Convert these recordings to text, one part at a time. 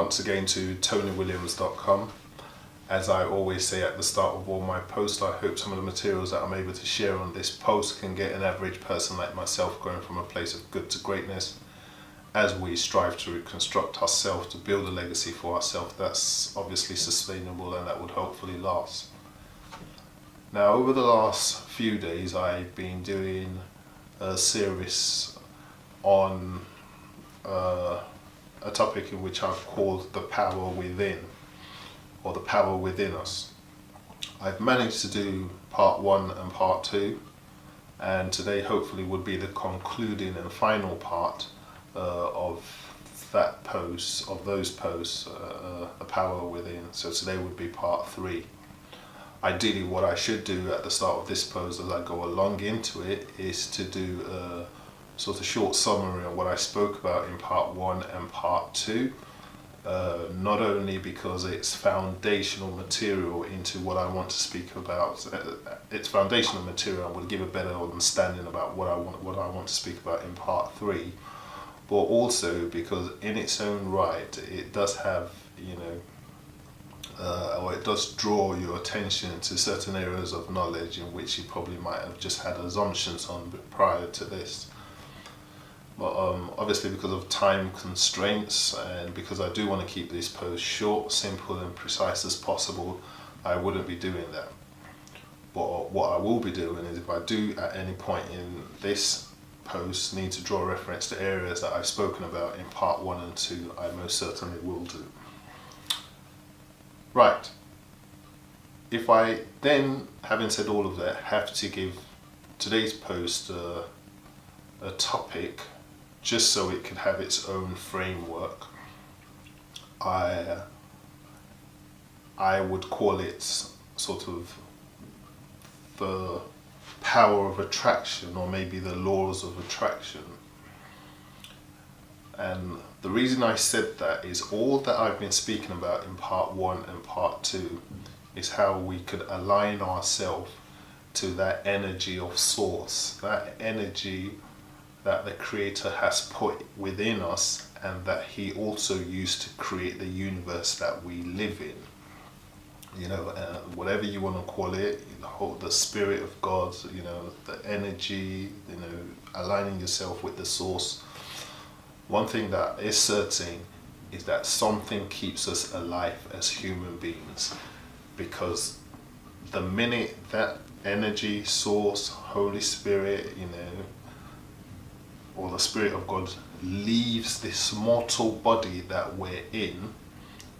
once again to TonyWilliams.com. As I always say at the start of all my posts, I hope some of the materials that I'm able to share on this post can get an average person like myself going from a place of good to greatness as we strive to reconstruct ourselves, to build a legacy for ourselves that's obviously sustainable and that would hopefully last. Now, over the last few days, I've been doing a series on a topic in which I've called the power within, or the power within us. I've managed to do part 1 and part 2, and today hopefully would be the concluding and final part of that post, of those posts, the power within. So today would be part 3. Ideally, what I should do at the start of this post as I go along into it is to do a sort of short summary of what I spoke about in part 1 and part 2. Not only because it's foundational material into what I want to speak about, it's foundational material and will give a better understanding about what I want to speak about in part 3, but also because in its own right it does have, or it does draw your attention to certain areas of knowledge in which you probably might have just had assumptions on prior to this. But obviously, because of time constraints and because I do want to keep these posts short, simple and precise as possible, I wouldn't be doing that. But what I will be doing is, if I do at any point in this post need to draw reference to areas that I've spoken about in part 1 and 2, I most certainly will do. Right. If I then, having said all of that, have to give today's post a topic, just so it can have its own framework, I would call it sort of the power of attraction, or maybe the laws of attraction. And the reason I said that is all that I've been speaking about in part 1 and part 2 is how we could align ourselves to that energy of source, that energy that the Creator has put within us and that He also used to create the universe that we live in. Whatever you want to call it, the Spirit of God, the energy, aligning yourself with the source. One thing that is certain is that something keeps us alive as human beings, because the minute that energy, source, Holy Spirit, or the Spirit of God leaves this mortal body that we're in,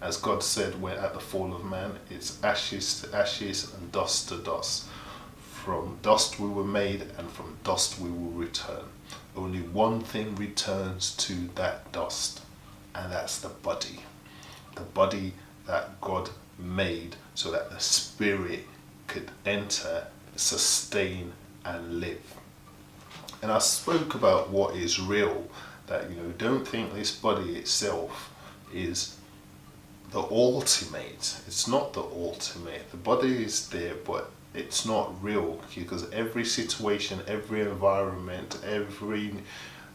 as God said, we're at the fall of man, it's ashes to ashes and dust to dust. From dust we were made, and from dust we will return. Only one thing returns to that dust, and that's the body. The body that God made so that the Spirit could enter, sustain and live. And I spoke about what is real, that don't think this body itself is the ultimate. It's not the ultimate. The body is there, but it's not real, because every situation, every environment, every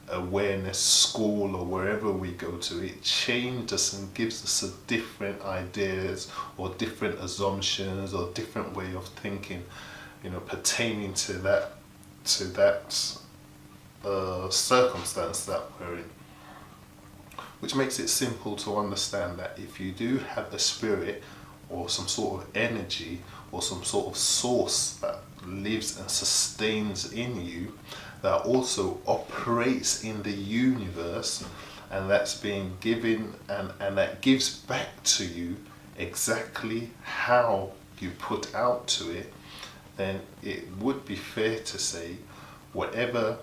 awareness school or wherever we go to, it changes us and gives us a different ideas or different assumptions or different way of thinking, pertaining to that circumstance that we're in. Which makes it simple to understand that if you do have a spirit or some sort of energy or some sort of source that lives and sustains in you, that also operates in the universe, and that's being given and that gives back to you exactly how you put out to it, then it would be fair to say whatever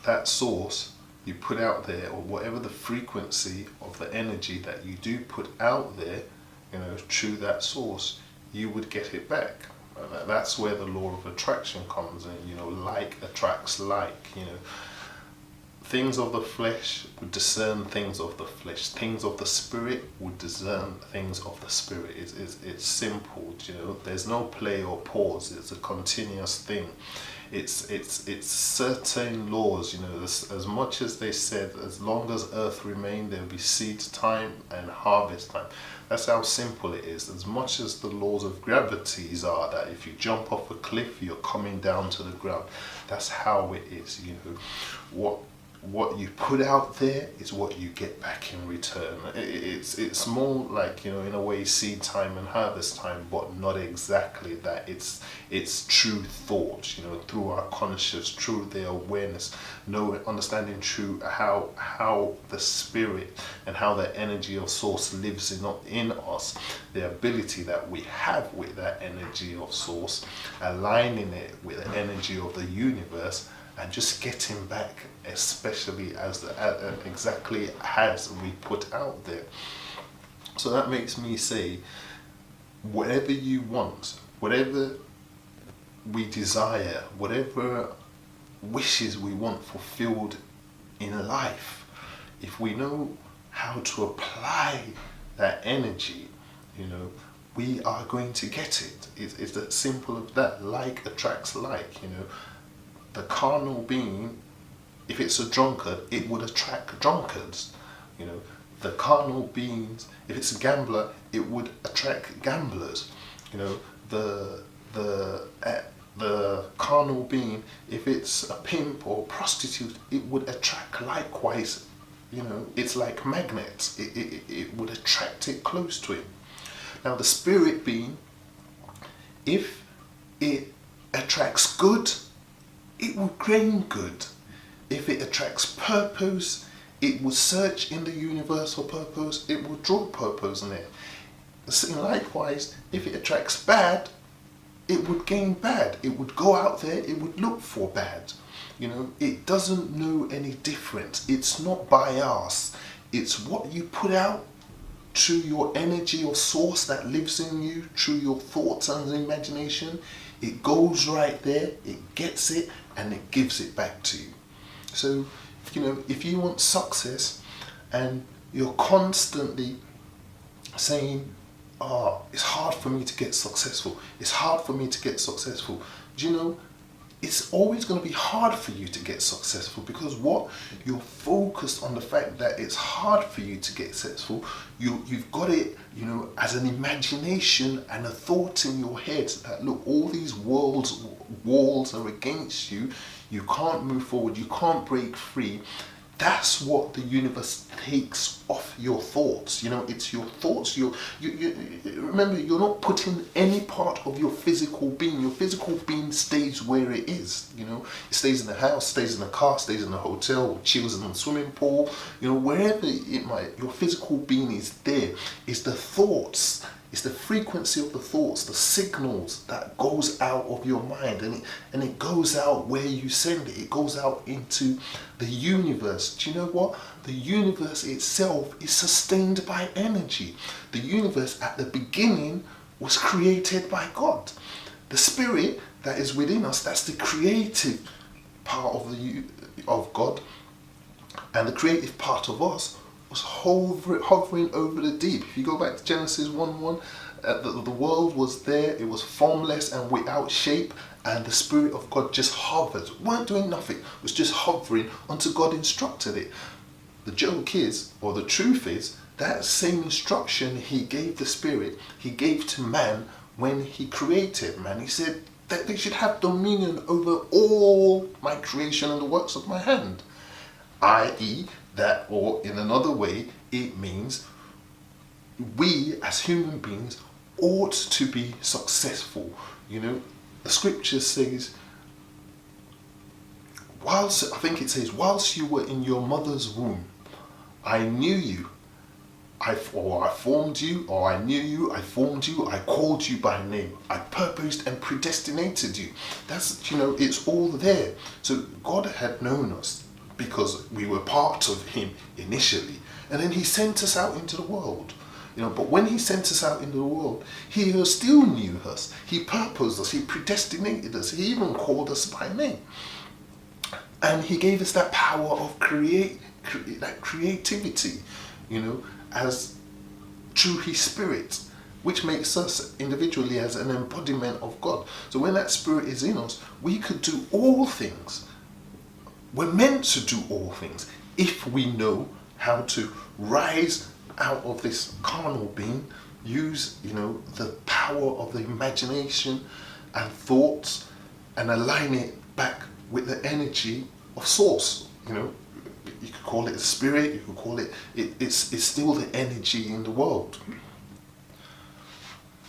that source you put out there, or whatever the frequency of the energy that you do put out there, through that source, you would get it back. And that's where the law of attraction comes in. Like attracts like. things of the flesh would discern things of the flesh. Things of the spirit would discern things of the spirit. It's simple, you know. There's no play or pause. It's a continuous thing. It's certain laws, you know. As much as they said, as long as earth remained, there'll be seed time and harvest time. That's how simple it is. As much as the laws of gravities are that if you jump off a cliff, you're coming down to the ground. That's how it is, you know. What you put out there is what you get back in return. It's more like, you know, in a way, seed time and harvest time, but not exactly that. It's true thought, you know, through our conscious, through the awareness, understanding true how the spirit and how the energy of source lives in us, the ability that we have with that energy of source, aligning it with the energy of the universe, and just getting back, especially as exactly as we put out there. So that makes me say, whatever you want, whatever we desire, whatever wishes we want fulfilled in life, if we know how to apply that energy, you know, we are going to get it. It's that simple as that. Like attracts like, you know. The carnal being, if it's a drunkard, it would attract drunkards. You know, the carnal beings, if it's a gambler, it would attract gamblers. You know, the carnal being, if it's a pimp or prostitute, it would attract likewise. You know, it's like magnets. It would attract it close to it. Now, the spirit being, if it attracts good, it will gain good. If it attracts purpose, it will search in the universe for purpose, it will draw purpose in it. So likewise, if it attracts bad, it would gain bad. It would go out there, it would look for bad. You know, it doesn't know any difference. It's not bias. It's what you put out through your energy or source that lives in you, through your thoughts and imagination. It goes right there, it gets it, and it gives it back to you. So, you know, if you want success and you're constantly saying, oh, it's hard for me to get successful, it's hard for me to get successful, do you know, it's always going to be hard for you to get successful, because what you're focused on the fact that it's hard for you to get successful. You've got it, you know, as an imagination and a thought in your head that, look, all these walls are against you. You can't move forward. You can't break free. That's what the universe takes off your thoughts. You know, it's your thoughts. You remember, you're not putting any part of your physical being. Your physical being stays where it is. You know, it stays in the house, stays in the car, stays in the hotel, chills in the swimming pool. You know, wherever it might, your physical being is there. It's the thoughts. It's the frequency of the thoughts, the signals that goes out of your mind, and it goes out where you send it. It goes out into the universe. Do you know what? The universe itself is sustained by energy. The universe at the beginning was created by God. The spirit that is within us, that's the creative part of God, and the creative part of us was hovering over the deep. If you go back to Genesis 1:1, the world was there, it was formless and without shape, and the Spirit of God just hovered, weren't doing nothing, was just hovering until God instructed it. The joke is, or the truth is, that same instruction he gave the Spirit, he gave to man when he created man. He said that they should have dominion over all my creation and the works of my hand. I.e., that, or in another way, it means we as human beings ought to be successful. You know, the scripture says, whilst you were in your mother's womb, I knew you. I formed you, or I knew you, I formed you, I called you by name. I purposed and predestinated you. That's, you know, it's all there. So God had known us, because we were part of him initially, and then he sent us out into the world. You know, but when he sent us out into the world, he still knew us. He purposed us. He predestinated us. He even called us by name. And he gave us that power of that creativity, as through his spirit, which makes us individually as an embodiment of God. So when that spirit is in us, we could do all things. We're meant to do all things if we know how to rise out of this carnal being, use, the power of the imagination and thoughts, and align it back with the energy of source. You could call it a spirit, you could call it's still the energy in the world.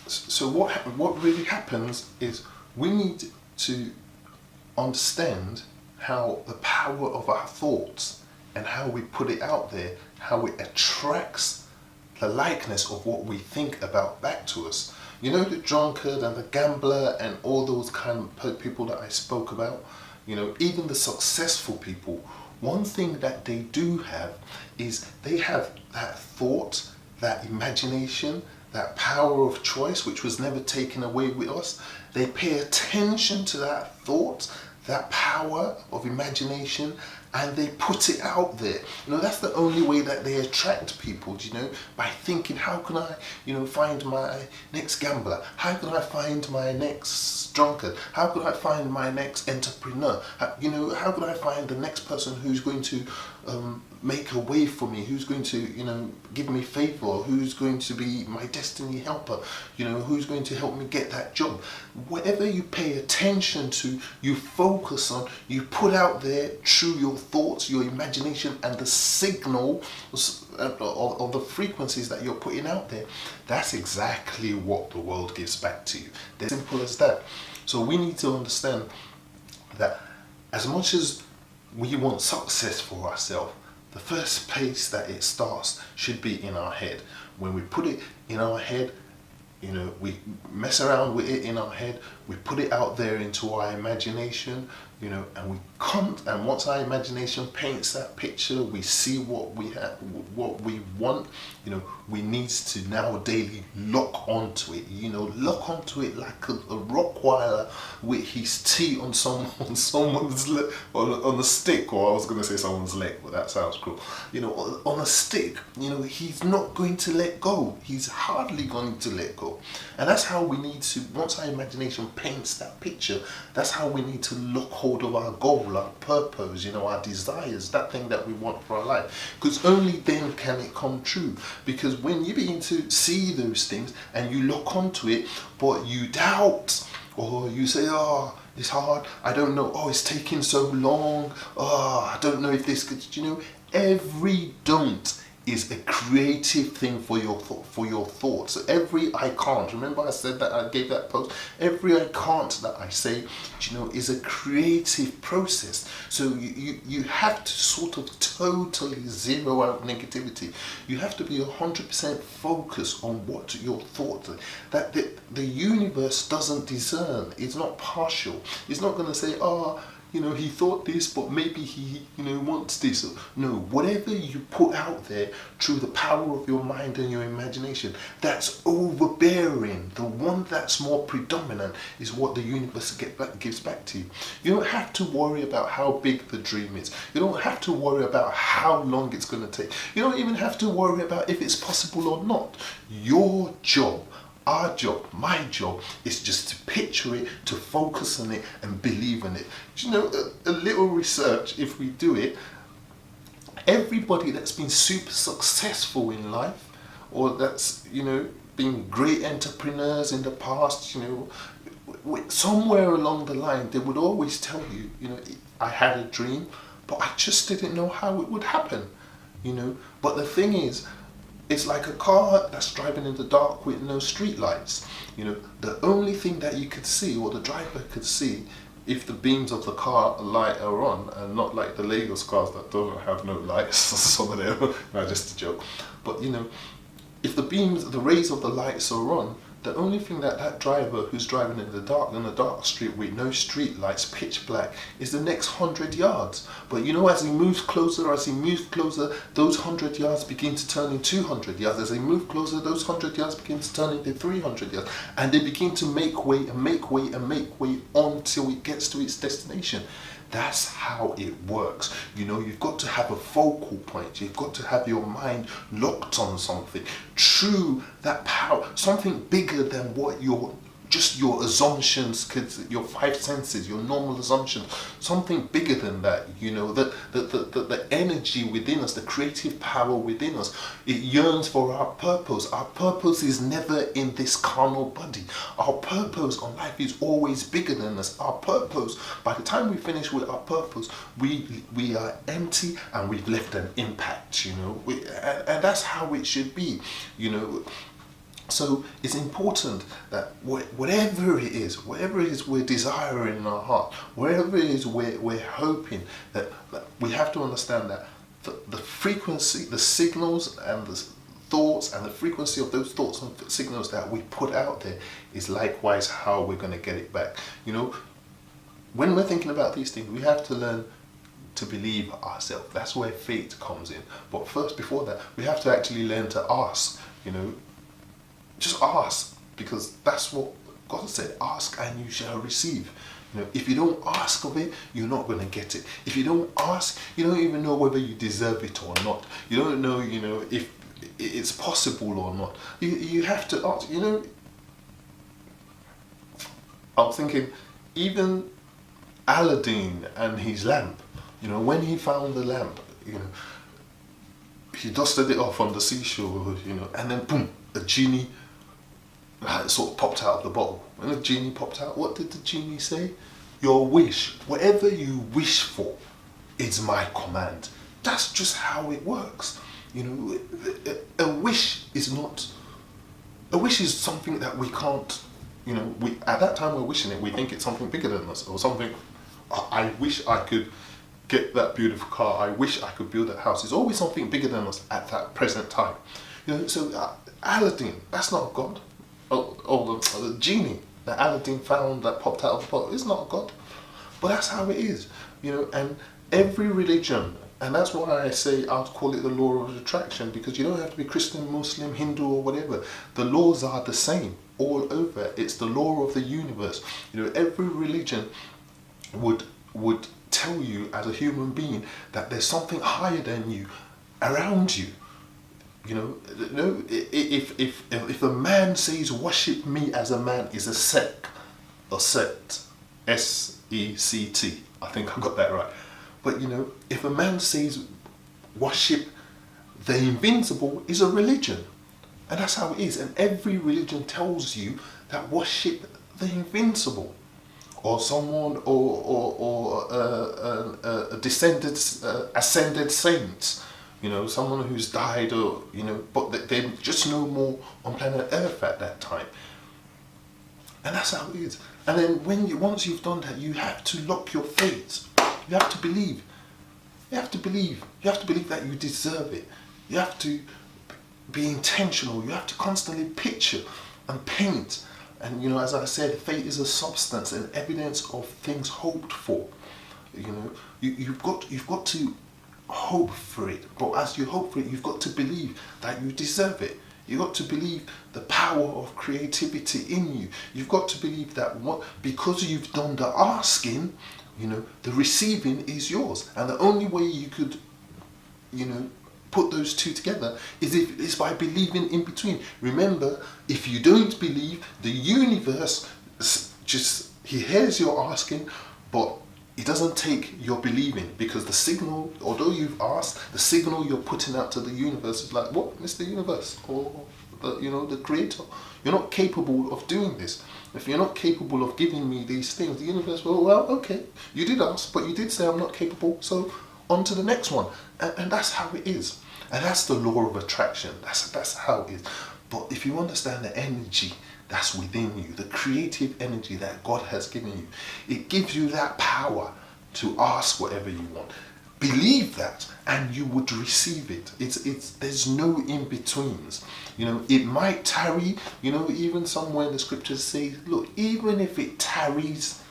So what really happens is we need to understand how the power of our thoughts and how we put it out there, how it attracts the likeness of what we think about back to us. The drunkard and the gambler and all those kind of people that I spoke about, even the successful people, one thing that they do have is they have that thought, that imagination, that power of choice, which was never taken away with us. They pay attention to that thought, that power of imagination, and they put it out there. That's the only way that they attract people, by thinking, how can I, find my next gambler? How can I find my next drunkard? How can I find my next entrepreneur? How can I find the next person who's going to make a way for me, who's going to, give me favor, who's going to be my destiny helper, who's going to help me get that job. Whatever you pay attention to, you focus on, you put out there through your thoughts, your imagination, and the signal of the frequencies that you're putting out there. That's exactly what the world gives back to you. It's simple as that. So we need to understand that as much as we want success for ourselves, the first place that it starts should be in our head. When we put it in our head, we mess around with it in our head, we put it out there into our imagination, and we can't, and once our imagination paints that picture, we see what we have, what we want, we need to now daily lock onto it, lock onto it like a Rockweiler with his teeth on someone's leg, on a stick, or I was going to say someone's leg, but that sounds cruel, on a stick, he's not going to let go, he's hardly going to let go. And that's how we need to, once our imagination paints that picture, that's how we need to lock hold of our goal, our purpose, our desires, that thing that we want for our life. Because only then can it come true. Because when you begin to see those things and you lock onto it, but you doubt, or you say, oh, it's hard, I don't know, oh, it's taking so long, oh, I don't know if this could, every don't is a creative thing for your thoughts. So every I can't, remember I said that, I gave that post, every I can't that I say, is a creative process. So you have to sort of totally zero out negativity. You have to be 100% focused on what your thoughts are. That the universe doesn't discern, it's not partial. It's not going to say, oh, he thought this, but maybe he, wants this. No, whatever you put out there through the power of your mind and your imagination, that's overbearing. The one that's more predominant is what the universe gives back to you. You don't have to worry about how big the dream is. You don't have to worry about how long it's going to take. You don't even have to worry about if it's possible or not. Your job, our job, my job, is just to picture it, to focus on it, and believe in it. A little research, if we do it, everybody that's been super successful in life, or that's, been great entrepreneurs in the past, somewhere along the line, they would always tell you, I had a dream, but I just didn't know how it would happen, But the thing is, it's like a car that's driving in the dark with no street lights. The only thing that you could see, or the driver could see, if the beams of the car light are on, and not like the Lagos cars that don't have no lights, some of them, no, just a joke. But if the rays of the lights are on, the only thing that that driver who's driving in the dark street with no street lights, pitch black, is the next 100 yards. But you know, as he moves closer, those 100 yards begin to turn into 200 yards. As they move closer, those 100 yards begin to turn into 300 yards. And they begin to make way and make way and make way until it gets to its destination. That's how it works. You know, you've got to have a focal point. You've got to have your mind locked on something. True, that power, something bigger than what your assumptions, your five senses, your normal assumptions, something bigger than that, you know, the energy within us, the creative power within us, it yearns for our purpose. Our purpose is never in this carnal body. Our purpose on life is always bigger than us. Our purpose, by the time we finish with our purpose, we are empty and we've left an impact, you know, and that's how it should be, you know. So it's important that whatever it is we're desiring in our heart, wherever it is we're hoping, that we have to understand that the frequency, the signals and the thoughts and the frequency of those thoughts and signals that we put out there is likewise how we're going to get it back. You know, when we're thinking about these things, we have to learn to believe ourselves. That's where faith comes in. But first, before that, we have to actually learn to ask, you know. Just ask, because that's what God said, ask and you shall receive. You know, if you don't ask of it, you're not going to get it. If you don't ask, you don't even know whether you deserve it or not. You don't know, you know, if it's possible or not. You have to ask, you know. I'm thinking, even Aladdin and his lamp, you know, when he found the lamp, you know, he dusted it off on the seashore, you know, and then boom, a genie sort of popped out of the bottle. When the genie popped out, what did the genie say? Your wish, whatever you wish for, is my command. That's just how it works. You know, a wish is something that we can't, you know, at that time we're wishing it, we think it's something bigger than us, or something, I wish I could get that beautiful car, I wish I could build that house. It's always something bigger than us at that present time. You know, so Aladdin, that's not God. The genie that Aladdin found that popped out of the bottle is not God. But that's how it is, you know. And every religion, and that's why I say I'll call it the law of attraction, because you don't have to be Christian, Muslim, Hindu or whatever. The laws are the same all over. It's the law of the universe. You know, every religion would tell you as a human being that there's something higher than you around you. You know, if a man says worship me as a man is a sect, S-E-C-T, I think I got that right. But you know, if a man says worship the invincible is a religion, and that's how it is. And every religion tells you that worship the invincible, or someone, or a ascended saint. You know, someone who's died, or, you know, but they're just no more on planet Earth at that time. And that's how it is. And then once you've done that, you have to lock your faith. You have to believe. You have to believe. You have to believe that you deserve it. You have to be intentional. You have to constantly picture and paint. And, you know, as I said, faith is a substance and evidence of things hoped for. You know, you've got to hope for it, but as you hope for it, you've got to believe that you deserve it. You've got to believe the power of creativity in you. You've got to believe that because you've done the asking, you know, the receiving is yours. And the only way you could, you know, put those two together is by believing in between. Remember, if you don't believe, the universe he hears your asking, but it doesn't take your believing, because the signal, although you've asked, the signal you're putting out to the universe is like, what, Mr. Universe, or the creator, you're not capable of doing this. If you're not capable of giving me these things, the universe, well, okay, you did ask, but you did say I'm not capable, so on to the next one. And that's how it is. And that's the law of attraction. That's how it is. But if you understand the energy that's within you, the creative energy that God has given you, it gives you that power to ask whatever you want. believe that and you would receive it. It's there's no in-betweens. It might tarry, even somewhere in the scriptures say, look, even if it tarries,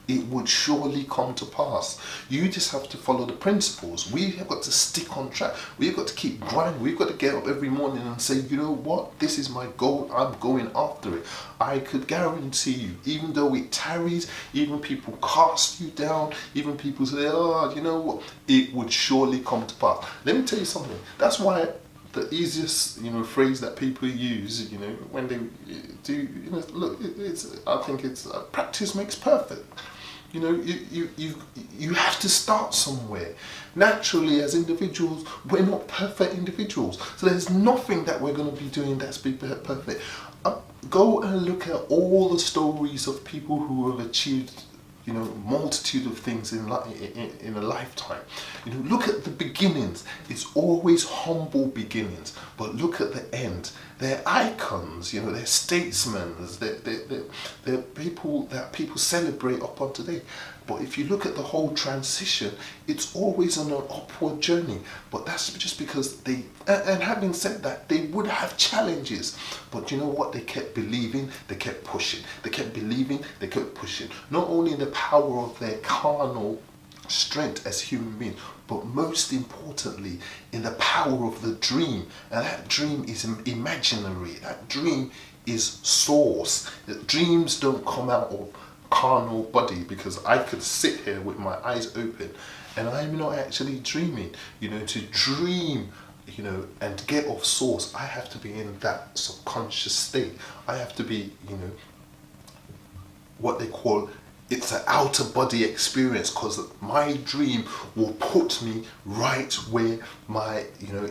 it would surely come to pass. You just have to follow the principles. We have got to stick on track. We've got to keep grinding. We've got to get up every morning and say, you know what, this is my goal. I'm going after it. I could guarantee you, even though it tarries, even people cast you down, even people say, oh, you know what, it would surely come to pass. Let me tell you something. That's why the easiest, phrase that people use, when they do, look, I think it's practice makes perfect. You have to start somewhere. Naturally, as individuals, we're not perfect individuals. So there's nothing that we're going to be doing that's perfect. Go and look at all the stories of people who have achieved, multitude of things in a lifetime. Look at the beginnings. It's always humble beginnings. But look at the end. They're icons, they're statesmen, they're people that people celebrate up on today. But if you look at the whole transition, it's always on an upward journey. But that's just because and having said that, they would have challenges. But you know what? They kept believing, they kept pushing. They kept believing, they kept pushing. Not only in the power of their carnal strength as human beings, but most importantly in the power of the dream. And that dream is imaginary. That dream is source. The dreams don't come out of carnal body, because I could sit here with my eyes open and I'm not actually dreaming. To dream, and get off source, I have to be in that subconscious state. I have to be, what they call, it's an outer body experience, because my dream will put me right where my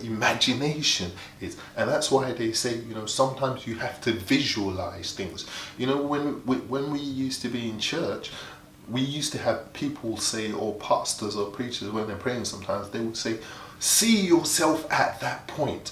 imagination is. And that's why they say sometimes you have to visualize things. When we used to be in church, we used to have people say, or pastors or preachers, when they're praying, sometimes they would say, see yourself at that point.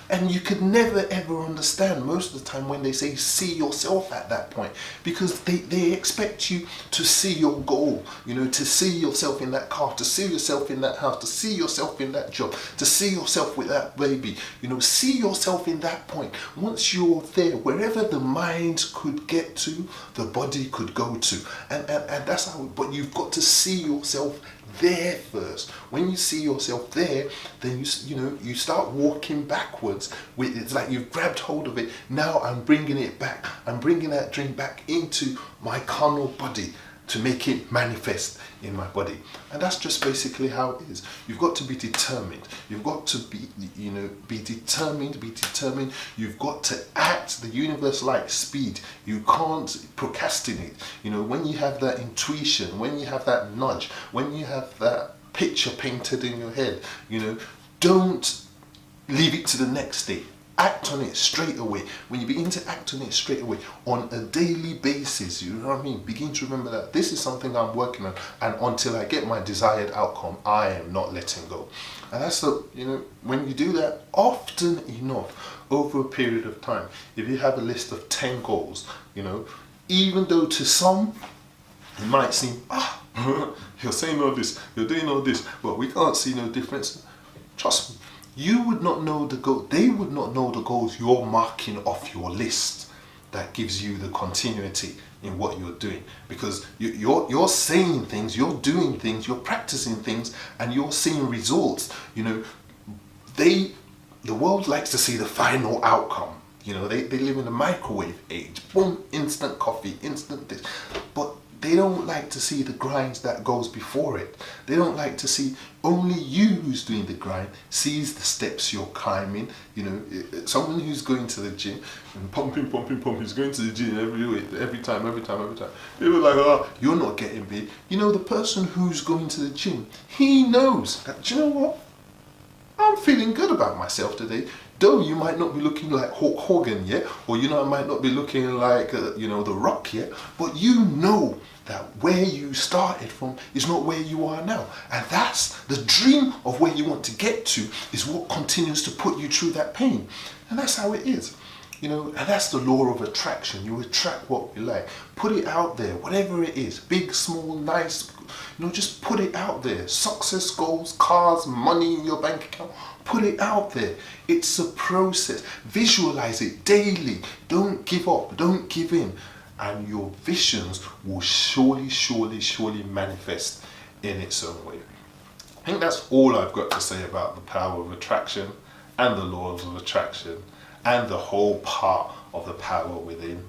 And you could never ever understand most of the time when they say see yourself at that point, because they expect you to see your goal, to see yourself in that car, to see yourself in that house, to see yourself in that job, to see yourself with that baby, see yourself in that point. Once you're there, wherever the mind could get to, the body could go to. And that's how, but you've got to see yourself there first. When you see yourself there, then you start walking backwards. It's like you've grabbed hold of it. Now I'm bringing it back. I'm bringing that dream back into my carnal body to make it manifest in my body. And that's just basically how it is. You've got to be determined. You've got to be determined. You've got to act. The universe likes speed. You can't procrastinate. When you have that intuition, when you have that nudge, when you have that picture painted in your head, don't leave it to the next day. Act on it straight away. When you begin to act on it straight away on a daily basis, you know what I mean? Begin to remember that this is something I'm working on, and until I get my desired outcome, I am not letting go. And that's when you do that often enough over a period of time, if you have a list of 10 goals, even though to some it might seem, you're saying all this, you're doing all this, but we can't see no difference. Trust me. You would not know the goal. They would not know the goals you're marking off your list that gives you the continuity in what you're doing, because you're saying things, you're doing things, you're practicing things, and you're seeing results. The world likes to see the final outcome. They live in the microwave age. Boom, instant coffee, instant this. But they don't like to see the grinds that goes before it. They don't like to see, only you who's doing the grind sees the steps you're climbing. Someone who's going to the gym and pumping, is going to the gym every time. People are like, oh, you're not getting big. The person who's going to the gym, he knows that, do you know what? I'm feeling good about myself today. Though you might not be looking like Hulk Hogan yet, or I might not be looking like The Rock yet, but that where you started from is not where you are now. And that's the dream of where you want to get to, is what continues to put you through that pain. And that's how it is. You know, and that's the law of attraction. You attract what you like. Put it out there, whatever it is, big, small, nice, you know, just put it out there. Success, goals, cars, money in your bank account, put it out there. It's a process. Visualize it daily. Don't give up, don't give in. And your visions will surely, surely, surely manifest in its own way. I think that's all I've got to say about the power of attraction and the laws of attraction and the whole part of the power within.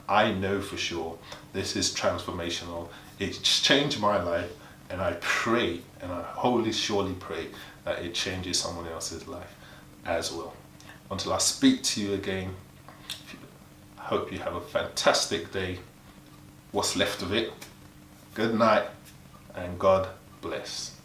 I know for sure this is transformational. It's changed my life, and I pray, and I wholly surely pray that it changes someone else's life as well. Until I speak to you again, I hope you have a fantastic day, what's left of it. Good night, and God bless.